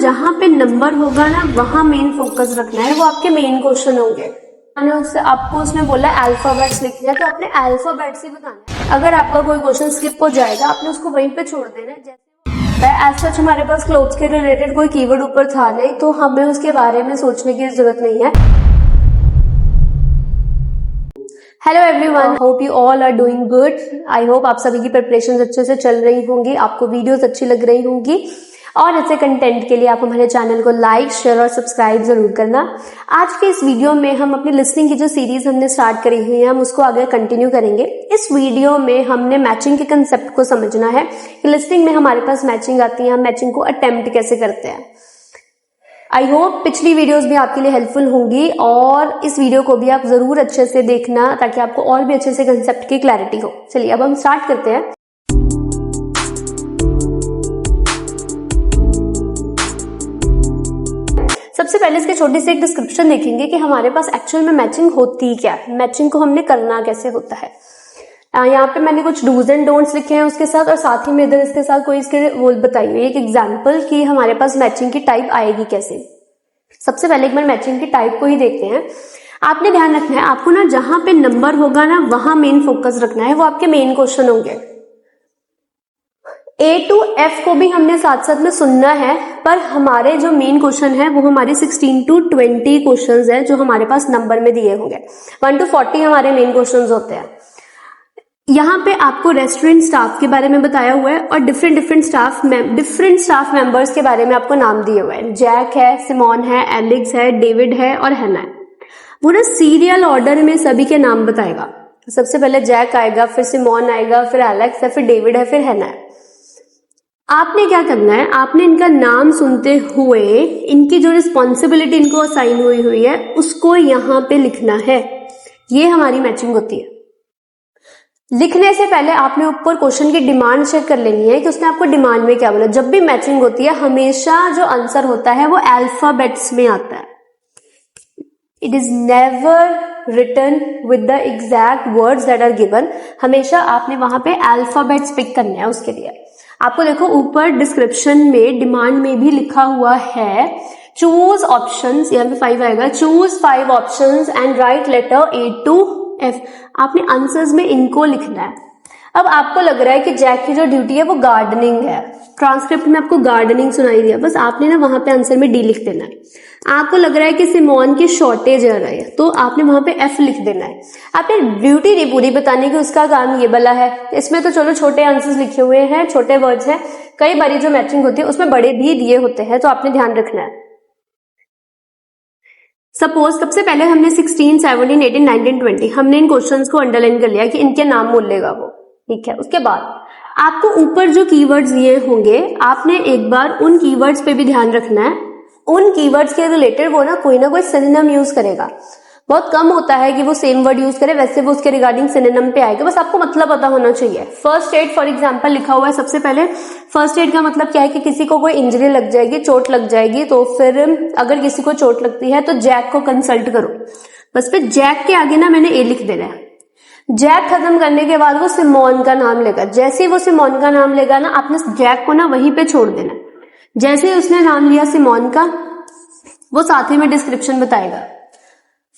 जहाँ पे नंबर होगा ना वहाँ मेन फोकस रखना है, वो आपके मेन क्वेश्चन होंगे। मैंने उससे आपको उसमें बोला अल्फाबेट्स लिखने हैं, तो आपने अल्फाबेट्स ही बताना है। अगर आपका कोई क्वेश्चन स्किप हो जाएगा आपने उसको वहीं पे छोड़ देना है। जैसे एज सच हमारे पास क्लोथ्स के रिलेटेड कोई कीवर्ड ऊपर था नहीं, तो हमें उसके बारे में सोचने की जरूरत नहीं है। Hello everyone, hope you all are doing good. I hope आप सभी की प्रिपरेशन अच्छे से चल रही होंगी, आपको वीडियोस अच्छी लग रही होंगी और अच्छे कंटेंट के लिए आप हमारे चैनल को लाइक, शेयर और सब्सक्राइब जरूर करना। आज के इस वीडियो में हम अपनी लिसनिंग की जो सीरीज हमने स्टार्ट करी हुई है हम उसको आगे कंटिन्यू करेंगे। इस वीडियो में हमने मैचिंग के कंसेप्ट को समझना है कि लिसनिंग में हमारे पास मैचिंग आती है, हम मैचिंग को अटेम्प्ट कैसे करते हैं। आई होप पिछली वीडियोस भी आपके लिए हेल्पफुल होंगी और इस वीडियो को भी आप जरूर अच्छे से देखना ताकि आपको और भी अच्छे से कंसेप्ट की क्लैरिटी हो। चलिए अब हम स्टार्ट करते हैं। सबसे पहले इसके छोटी सी एक डिस्क्रिप्शन देखेंगे कि हमारे पास एक्चुअल में मैचिंग होती क्या है, मैचिंग को हमने करना कैसे होता है। यहाँ पे मैंने कुछ डूज एंड डोंट्स लिखे हैं उसके साथ, और साथ ही में इधर इसके साथ कोई इसके वो बताई हुई है एक एग्जाम्पल कि हमारे पास मैचिंग की टाइप आएगी कैसे। सबसे पहले एक बार मैचिंग की टाइप को ही देखते हैं। आपने ध्यान रखना है, आपको ना जहां पे नंबर होगा ना वहां मेन फोकस रखना है, वो आपके मेन क्वेश्चन होंगे। A to F को भी हमने साथ साथ में सुनना है, पर हमारे जो मेन क्वेश्चन है वो हमारे 16 to 20 क्वेश्चंस हैं जो हमारे पास नंबर में दिए होंगे। 1 to 40 हमारे मेन क्वेश्चंस होते हैं। यहाँ पे आपको रेस्टोरेंट स्टाफ के बारे में बताया हुआ है और डिफरेंट स्टाफ मेंबर्स के बारे में आपको नाम दिए हुए हैं। जैक है, सिमोन है, एलेक्स है, डेविड है और हैना है। वो ना सीरियल ऑर्डर में सभी के नाम बताएगा। सबसे पहले जैक आएगा, फिर सिमोन आएगा, फिर एलेक्स है, फिर डेविड है, फिर हैना है। आपने क्या करना है, आपने इनका नाम सुनते हुए इनकी जो रिस्पॉन्सिबिलिटी इनको असाइन हुई है उसको यहाँ पे लिखना है। ये हमारी मैचिंग होती है। लिखने से पहले आपने ऊपर क्वेश्चन की डिमांड चेक कर लेनी है कि उसने आपको डिमांड में क्या बोला। जब भी मैचिंग होती है हमेशा जो आंसर होता है वो अल्फाबेट्स में आता है। It is never written with the exact words that are given. हमेशा आपने वहां पे अल्फाबेट्स पिक करने हैं। उसके लिए आपको देखो ऊपर डिस्क्रिप्शन में डिमांड में भी लिखा हुआ है चूज ऑप्शंस, यहाँ पे 5 आएगा, choose 5 options and write letter A to F। आपने आंसर्स में इनको लिखना है। अब आपको लग रहा है कि जैक की जो ड्यूटी है वो गार्डनिंग है, ट्रांसक्रिप्ट में आपको गार्डनिंग सुनाई दिया, बस आपने ना वहां पे आंसर में D लिख देना है। आपको लग रहा है कि सिमोन की शॉर्टेज आ रही है तो आपने वहां पे F लिख देना है। आपने ड्यूटी नहीं पूरी बताने की, उसका काम ये वाला है। इसमें तो चलो छोटे आंसर्स लिखे हुए हैं, छोटे वर्ड्स हैं। कई बारी जो मैचिंग होती है उसमें बड़े भी दिए होते हैं, तो आपने ध्यान रखना है। सपोज सबसे पहले हमने 16, 17, 18, 19, 20 हमने इन क्वेश्चंस को अंडरलाइन कर लिया कि इनके नाम बोल लेगा वो, ठीक है। उसके बाद आपको ऊपर जो कीवर्ड्स दिए होंगे आपने एक बार उन कीवर्ड्स पे भी ध्यान रखना है। उन कीवर्ड्स के रिलेटेड वो ना कोई सिनोनिम यूज करेगा। बहुत कम होता है कि वो सेम वर्ड यूज करे, वैसे वो उसके रिगार्डिंग सिनोनिम पे आएगा। बस आपको मतलब पता होना चाहिए। फर्स्ट एड फॉर एग्जांपल लिखा हुआ है सबसे पहले। फर्स्ट एड का मतलब क्या है कि किसी को कोई इंजरी लग जाएगी, चोट लग जाएगी, तो फिर अगर किसी को चोट लगती है तो जैक को कंसल्ट करो। बस फिर जैक के आगे ना मैंने A लिख देना है। जैक खत्म करने के बाद वो सिमोन का नाम लेगा। जैसे ही वो सिमोन का नाम लेगा ना आपने जैक को ना वहीं पे छोड़ देना। जैसे ही उसने नाम लिया सिमोन का, वो साथ ही में डिस्क्रिप्शन बताएगा।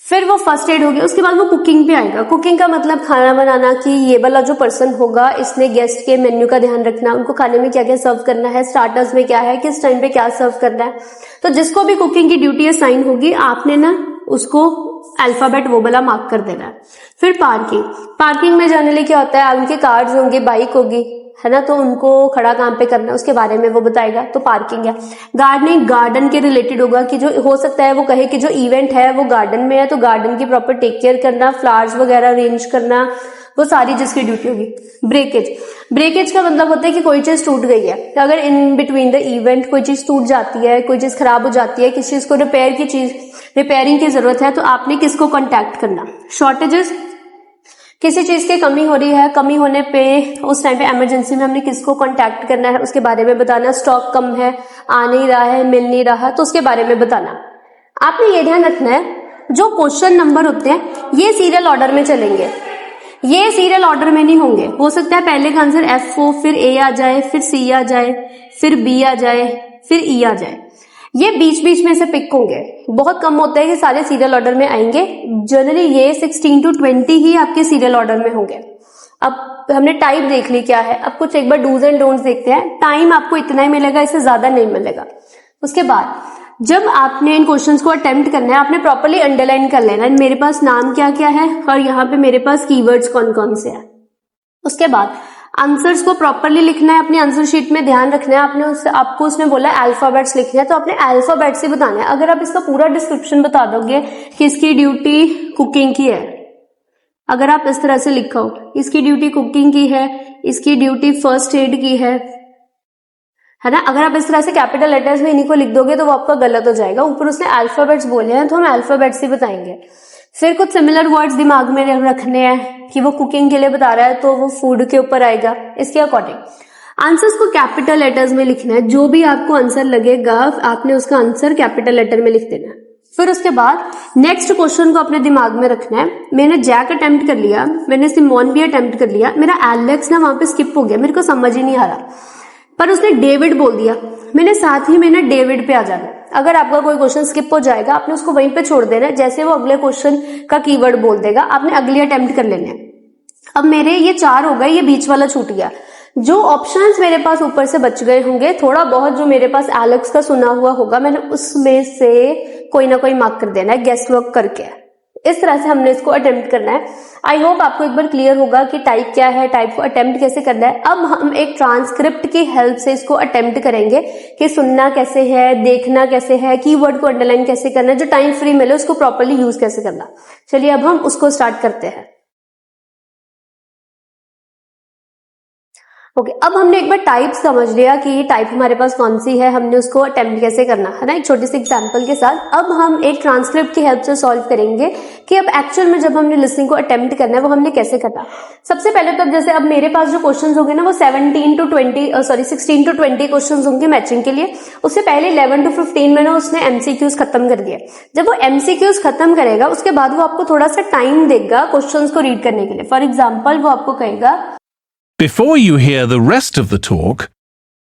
फिर वो फर्स्ट एड हो गया। उसके बाद वो कुकिंग पे आएगा। कुकिंग का मतलब खाना बनाना, कि ये वाला जो पर्सन होगा इसने गेस्ट के मेन्यू का ध्यान रखना, उनको खाने में क्या क्या सर्व करना है, स्टार्टर्स में क्या है, किस टाइम पे क्या सर्व करना है। तो जिसको भी कुकिंग की ड्यूटी असाइन होगी आपने ना उसको अल्फाबेट वो वाला मार्क कर देना है। फिर पार्किंग में जाने लिए क्या होता है, उनके कार्स होंगे, बाइक होगी, है ना, तो उनको खड़ा काम पे करना है, उसके बारे में वो बताएगा, तो पार्किंग है। गार्डनिंग गार्डन के रिलेटेड होगा कि जो हो सकता है वो कहे कि जो इवेंट है वो गार्डन में है, तो गार्डन की प्रॉपर टेक केयर करना, फ्लावर्स वगैरह अरेंज करना, वो सारी जिसकी ड्यूटी होगी। ब्रेकेज का मतलब होता है कि कोई चीज टूट गई है। तो अगर इन बिटवीन द इवेंट कोई चीज टूट जाती है, कोई चीज खराब हो जाती है, किसी चीज को रिपेयरिंग की जरूरत है, तो आपने किसको कॉन्टैक्ट करना। शॉर्टेजेस, किसी चीज की कमी हो रही है, कमी होने पे उस टाइम पे इमरजेंसी में हमने किसको कांटेक्ट करना है उसके बारे में बताना। स्टॉक कम है, आ नहीं रहा है, मिल नहीं रहा, तो उसके बारे में बताना। आपने ये ध्यान रखना है जो क्वेश्चन नंबर होते हैं ये सीरियल ऑर्डर में चलेंगे, ये सीरियल ऑर्डर में नहीं होंगे। हो सकता है पहले का आंसर F हो, फिर A आ जाए, फिर C आ जाए, फिर B आ जाए, फिर E आ जाए। ये बीच बीच में से पिक होंगे, बहुत कम होता है कि सारे सीरियल ऑर्डर में आएंगे। जनरली ये 16 to 20 ही आपके सीरियल ऑर्डर में होंगे। अब हमने टाइप देख ली क्या है, अब कुछ एक बार डूज एंड डोंट्स देखते हैं। टाइम आपको इतना ही मिलेगा, इससे ज्यादा नहीं मिलेगा। उसके बाद जब आपने इन क्वेश्चंस को अटेम्प्ट करना है, आपने प्रॉपर्ली अंडरलाइन कर लेना है मेरे पास नाम क्या क्या है और यहाँ पे मेरे पास कीवर्ड्स कौन कौन से हैं। उसके बाद आंसर्स को प्रॉपर्ली लिखना है, अपनी आंसर शीट में ध्यान रखना है। आपको उसने बोला अल्फाबेट्स लिखने हैं, तो आपने अल्फाबेट्स ही बताना है। अगर आप इसका पूरा डिस्क्रिप्शन बता दोगे कि इसकी ड्यूटी कुकिंग की है, अगर आप इस तरह से लिखो इसकी ड्यूटी कुकिंग की है, इसकी ड्यूटी फर्स्ट एड की है ना, अगर आप इस तरह से कैपिटल लेटर्स में इन्हीं को लिख दोगे तो वो आपका गलत हो जाएगा। ऊपर उसने अल्फाबेट्स बोले हैं तो हम अल्फाबेट्स ही बताएंगे। फिर कुछ सिमिलर वर्ड्स दिमाग में रखने हैं कि वो कुकिंग के लिए बता रहा है तो वो फूड के ऊपर आएगा, इसके अकॉर्डिंग आंसर्स को कैपिटल लेटर्स में लिखना है। जो भी आपको आंसर लगेगा आपने उसका आंसर कैपिटल लेटर में लिख देना है। फिर उसके बाद नेक्स्ट क्वेश्चन को अपने दिमाग में रखना है। मैंने जैक अटेम्प्ट कर लिया, मैंने सिमोन भी अटेम्प्ट कर लिया, मेरा एलेक्स ना वहां पे स्किप हो गया, मेरे को समझ ही नहीं आ रहा, पर उसने डेविड बोल दिया, मैंने साथ ही मैंने डेविड पे आ जाना। अगर आपका कोई क्वेश्चन स्किप हो जाएगा आपने उसको वहीं पे छोड़ देना है, जैसे वो अगले क्वेश्चन का कीवर्ड बोल देगा आपने अगली अटेम्प्ट कर लेने हैं। अब मेरे ये 4 हो गए, ये बीच वाला छूट गया। जो ऑप्शंस मेरे पास ऊपर से बच गए होंगे, थोड़ा बहुत जो मेरे पास एलेक्स का सुना हुआ होगा, मैंने उसमें से कोई ना कोई मार्क कर देना है गेस वर्क करके। इस तरह से हमने इसको अटेम्प्ट करना है। आई होप आपको एक बार क्लियर होगा कि टाइप क्या है, टाइप को अटेम्प्ट कैसे करना है। अब हम एक ट्रांसक्रिप्ट की हेल्प से इसको अटेम्प्ट करेंगे कि सुनना कैसे है, देखना कैसे है, कीवर्ड को अंडरलाइन कैसे करना है, जो टाइम फ्री मिले उसको प्रॉपर्ली यूज कैसे करना। चलिए अब हम उसको स्टार्ट करते हैं। ओके, अब हमने एक बार टाइप समझ लिया कि ये टाइप हमारे पास कौन सी है, हमने उसको अटेम्प्ट कैसे करना है ना, एक छोटी सी एग्जांपल के साथ। अब हम एक ट्रांसक्रिप्ट की हेल्प से सॉल्व करेंगे कि अब एक्चुअल में जब हमने लिसनिंग को अटेम्प्ट करना है वो हमने कैसे करना। सबसे पहले तो अब जैसे अब मेरे पास जो क्वेश्चंस होंगे ना वो 16 to 20 क्वेश्चंस होंगे मैचिंग के लिए। उससे पहले 11 to 15 में ना उसने एमसीक्यूज खत्म कर दिया। जब वो एमसीक्यूज खत्म करेगा उसके बाद वो आपको थोड़ा सा टाइम देगा क्वेश्चंस को रीड करने के लिए। फॉर एग्जाम्पल वो आपको कहेगा, Before you hear the rest of the talk,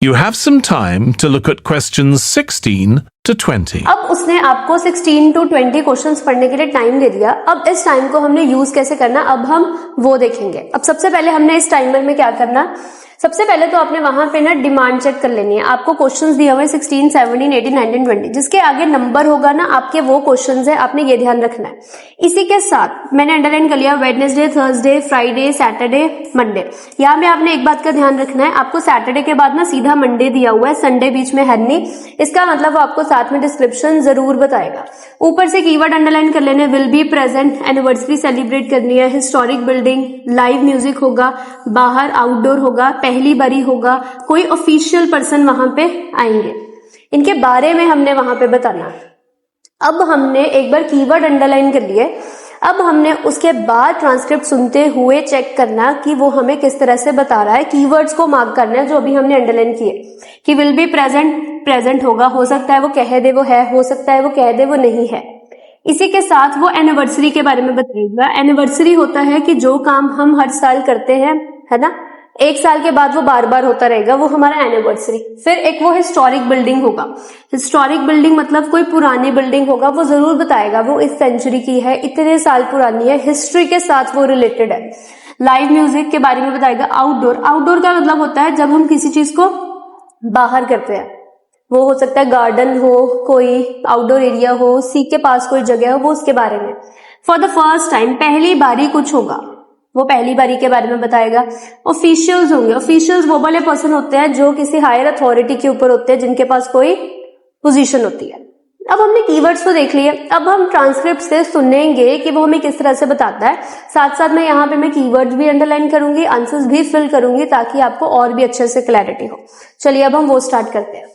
you have some time to look at questions 16 to 20. अब उसने आपको 16 to 20 क्वेश्चंस पढ़ने के लिए टाइम दे दिया। अब इस टाइम को हमने यूज कैसे करना अब हम वो देखेंगे। अब सबसे पहले हमने इस टाइमर में क्या करना, सबसे पहले तो आपने वहां पे ना डिमांड चेक कर लेनी है। आपको क्वेश्चंस दिए हुए 16, 17, 18, 19, 20, जिसके आगे नंबर होगा ना आपके वो क्वेश्चंस है, आपने ये ध्यान रखना है। इसी के साथ मैंने अंडरलाइन कर लिया Wednesday, Thursday, Friday, Saturday, Monday. यहाँ पे आपने एक बात का ध्यान रखना है, आपको सैटरडे के बाद ना सीधा मंडे दिया हुआ है, संडे बीच में है नहीं, इसका मतलब वो आपको साथ में डिस्क्रिप्शन जरूर बताएगा। ऊपर से कीवर्ड अंडरलाइन कर लेने, will be present, anniversary celebrate करनी है, हिस्टोरिक बिल्डिंग, लाइव म्यूजिक होगा, बाहर आउटडोर होगा, पहली बारी होगा, कोई ऑफिशियल पर्सन वहां पे आएंगे, इनके बारे में हमने वहां पे बताना। अब हमने एक बार कीवर्ड अंडरलाइन कर लिए, अब हमने उसके बाद ट्रांसक्रिप्ट सुनते हुए चेक करना कि वो हमें किस तरह से बता रहा है। कीवर्ड्स को मार्क करना है जो अभी हमने अंडरलाइन किए कि विल बी प्रेजेंट होगा, हो सकता है वो कह दे वो है, हो सकता है वो कह दे वो नहीं है। इसी के साथ वो एनिवर्सरी के बारे में बताएगा। एनिवर्सरी होता है कि जो काम हम हर साल करते हैं, है ना, 1 साल के बाद वो बार बार होता रहेगा, वो हमारा एनिवर्सरी। फिर एक वो हिस्टोरिक बिल्डिंग होगा। हिस्टोरिक बिल्डिंग मतलब कोई पुरानी बिल्डिंग होगा, वो जरूर बताएगा वो इस सेंचुरी की है, इतने साल पुरानी है, हिस्ट्री के साथ वो रिलेटेड है। लाइव म्यूजिक के बारे में बताएगा। आउटडोर का मतलब होता है जब हम किसी चीज को बाहर करते हैं, वो हो सकता है गार्डन हो, कोई आउटडोर एरिया हो, सी के पास कोई जगह हो, वो उसके बारे में। फॉर द फर्स्ट टाइम, पहली बारी कुछ होगा, वो पहली बारी के बारे में बताएगा। ऑफिशियल्स होंगे। ऑफिशियल्स वो वाले पर्सन होते हैं जो किसी हायर अथॉरिटी के ऊपर होते हैं, जिनके पास कोई पोजीशन होती है। अब हमने कीवर्ड्स तो देख लिए, अब हम ट्रांसक्रिप्ट से सुनेंगे कि वो हमें किस तरह से बताता है। साथ साथ में यहाँ पे मैं कीवर्ड्स भी अंडरलाइन करूंगी, आंसर्स भी फिल करूंगी ताकि आपको और भी अच्छे से क्लैरिटी हो। चलिए अब हम वो स्टार्ट करते हैं।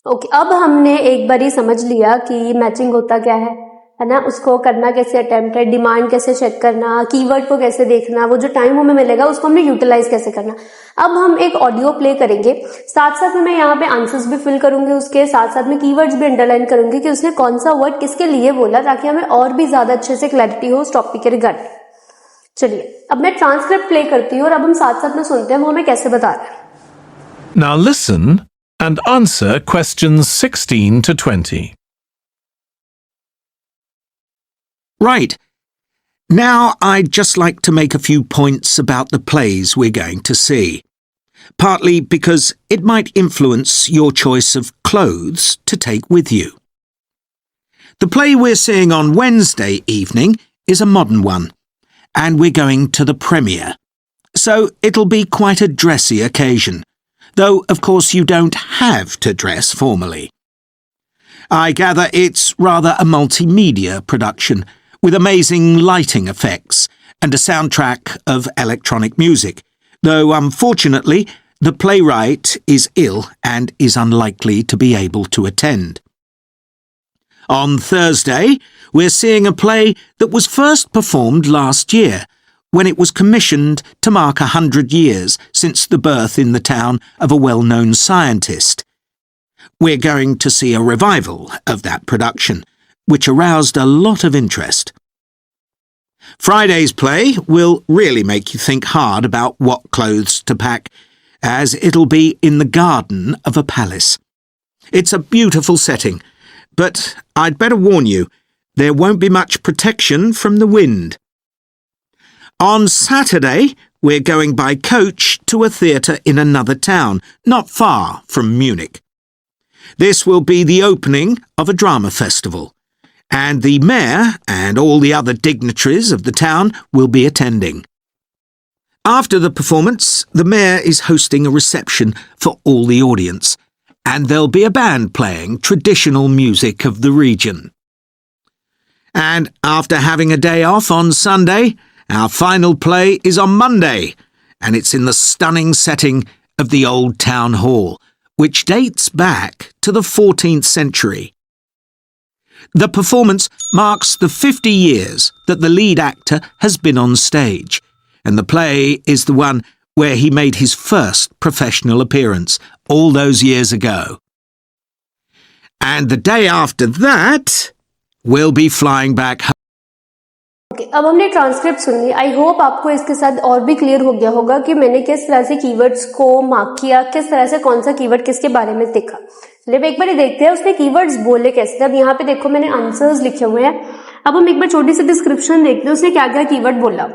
ओके, अब हमने एक बार ही समझ लिया कि मैचिंग होता क्या है ना, उसको करना कैसे अटेम्प्ट है, डिमांड कैसे चेक करना, कीवर्ड को कैसे देखना, वो जो टाइम हमें मिलेगा उसको हमने यूटिलाइज कैसे करना। अब हम एक ऑडियो प्ले करेंगे, साथ साथ में मैं यहाँ पे आंसर्स भी फिल करूंगी, उसके साथ साथ में कीवर्ड्स भी अंडरलाइन करूंगी कि उसने कौन सा वर्ड किसके लिए बोला, ताकि हमें और भी ज्यादा अच्छे से क्लैरिटी हो उस टॉपिक के रिगार्ड। चलिए अब मैं ट्रांसक्रिप्ट प्ले करती हूँ और अब हम साथ साथ में सुनते हैं वो हमें कैसे बता रहा है। Now listen and answer questions 16 to 20. Right. Now I'd just like to make a few points about the plays we're going to see, partly because it might influence your choice of clothes to take with you. The play we're seeing on Wednesday evening is a modern one, and we're going to the premiere, so it'll be quite a dressy occasion, though of course you don't have to dress formally. I gather it's rather a multimedia production, with amazing lighting effects and a soundtrack of electronic music, though unfortunately the playwright is ill and is unlikely to be able to attend. On Thursday, we're seeing a play that was first performed last year, when it was commissioned to mark 100 years since the birth in the town of a well-known scientist. We're going to see a revival of that production, which aroused a lot of interest. Friday's play will really make you think hard about what clothes to pack, as it'll be in the garden of a palace. It's a beautiful setting, but I'd better warn you, there won't be much protection from the wind. On Saturday, we're going by coach to a theatre in another town, not far from Munich. This will be the opening of a drama festival, and the mayor and all the other dignitaries of the town will be attending. After the performance, the mayor is hosting a reception for all the audience, and there'll be a band playing traditional music of the region. And after having a day off on Sunday, our final play is on Monday, and it's in the stunning setting of the Old Town Hall, which dates back to the 14th century. The performance marks the 50 years that the lead actor has been on stage, and the play is the one where he made his first professional appearance all those years ago. And the day after that, we'll be flying back home. अब हमने transcript soon Lee. I hope आपको इसके साथ और भी clear हो गया होगा कि मैंने किस तरह से कीवर्ड्स को मार्क किया, किस तरह से कौन सा कीवर्ड किसके बारे में देखा. चलिए एक बार देखते हैं उसने कीवर्ड्स बोले कैसे. अब यहाँ पे देखो मैंने आंसर्स लिखे हुए हैं. अब हम एक बार छोटी सी डिस्क्रिप्शन देखते हैं उसने क्या क्या कीवर्ड बोला.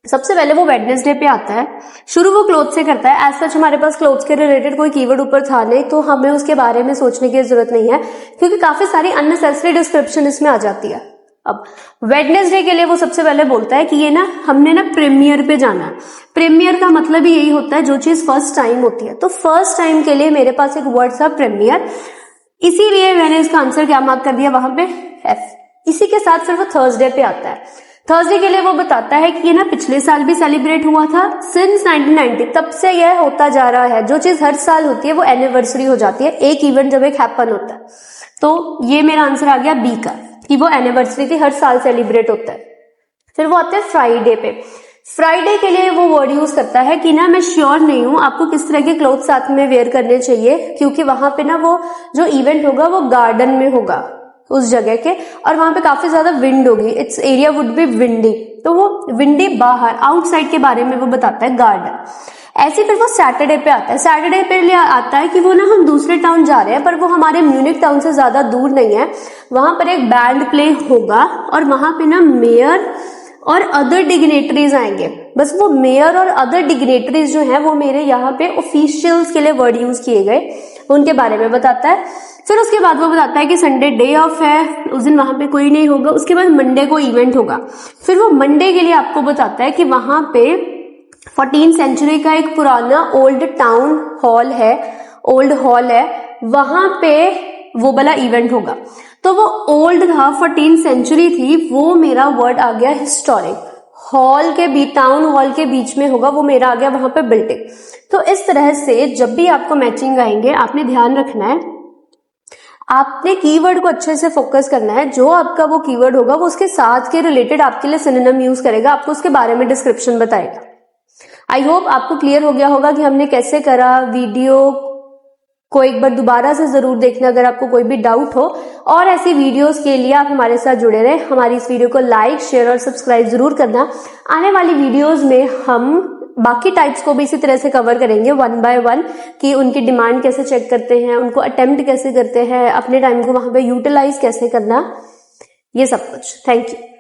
सबसे पहले वो वेडनेसडे पे आता है. शुरू वो क्लोथ से करता है. एज सच हमारे पास क्लोथ्स के रिलेटेड कोई कीवर्ड ऊपर था नहीं, तो हमें उसके बारे में सोचने की जरूरत नहीं है, क्योंकि काफी सारी अननेसेसरी डिस्क्रिप्शन इसमें आ जाती है. अब वेडनेसडे के लिए वो सबसे पहले बोलता है कि ये ना हमने ना प्रीमियर पे जाना है. प्रीमियर का मतलब ही यही होता है जो चीज फर्स्ट टाइम होती है. तो फर्स्ट टाइम के लिए मेरे पास एक वर्ड था प्रीमियर, इसीलिए मैंने इसका आंसर क्या मार्क कर दिया वहां पे एफ. इसी के साथ फिर वो थर्सडे पे आता है. थर्सडे के लिए वो बताता है कि ये ना पिछले साल भी सेलिब्रेट हुआ था, सिंस 1990 तब से यह होता जा रहा है. जो चीज हर साल होती है वो एनिवर्सरी हो जाती है. एक इवेंट जब एक हैपन होता है, तो ये मेरा आंसर आ गया बी का, कि वो एनिवर्सरी थी, हर साल सेलिब्रेट होता है. फिर वो आते हैं फ्राइडे पे. फ्राइडे के लिए वो वर्ड यूज करता है कि ना मैं श्योर नहीं हूं आपको किस तरह के क्लोथ साथ में वेयर करने चाहिए, क्योंकि वहां पे ना वो जो इवेंट होगा वो गार्डन में होगा उस जगह के, और वहां पे काफी ज्यादा विंड होगी. It's area would be windy, तो वो विंडी बाहर आउटसाइड के बारे में वो बताता है गार्डन. ऐसे फिर वो सैटरडे पे आता है. सैटरडे पे लिए आता है कि वो ना हम दूसरे टाउन जा रहे हैं, पर वो हमारे म्यूनिक टाउन से ज्यादा दूर नहीं है. वहां पर एक बैंड प्ले होगा और वहां पे ना मेयर और अदर डिग्नेटरीज आएंगे. बस वो मेयर और अदर डिग्नेटरीज जो है वो मेरे यहाँ पे ऑफिशियल्स के लिए वर्ड यूज किए गए, उनके बारे में बताता है. फिर उसके बाद वो बताता है कि संडे डे ऑफ है, उस दिन वहां पे कोई नहीं होगा. उसके बाद मंडे को इवेंट होगा. फिर वो मंडे के लिए आपको बताता है कि वहां पे 14th सेंचुरी का एक पुराना ओल्ड टाउन हॉल है, ओल्ड हॉल है, वहां पे वो वाला इवेंट होगा. तो वो ओल्ड था, 14th सेंचुरी थी, वो मेरा वर्ड आ गया हिस्टोरिक. हॉल के बीच, टाउन हॉल के बीच में होगा, वो मेरा आ गया वहां पे बिल्डिंग. तो इस तरह से जब भी आपको मैचिंग आएंगे आपने ध्यान रखना है, आपने कीवर्ड को अच्छे से फोकस करना है. जो आपका वो कीवर्ड होगा वो उसके साथ के रिलेटेड आपके लिए सिनोनिम यूज करेगा, आपको उसके बारे में डिस्क्रिप्शन बताएगा. आई होप आपको क्लियर हो गया होगा कि हमने कैसे करा. वीडियो को एक बार दोबारा से जरूर देखना अगर आपको कोई भी डाउट हो, और ऐसी वीडियोस के लिए आप हमारे साथ जुड़े रहें. हमारी इस वीडियो को लाइक, शेयर और सब्सक्राइब जरूर करना. आने वाली वीडियोस में हम बाकी टाइप्स को भी इसी तरह से कवर करेंगे 1 by 1 कि उनकी डिमांड कैसे चेक करते हैं, उनको अटेम्प्ट कैसे करते हैं, अपने टाइम को वहां पे यूटिलाइज कैसे करना, ये सब कुछ। Thank you.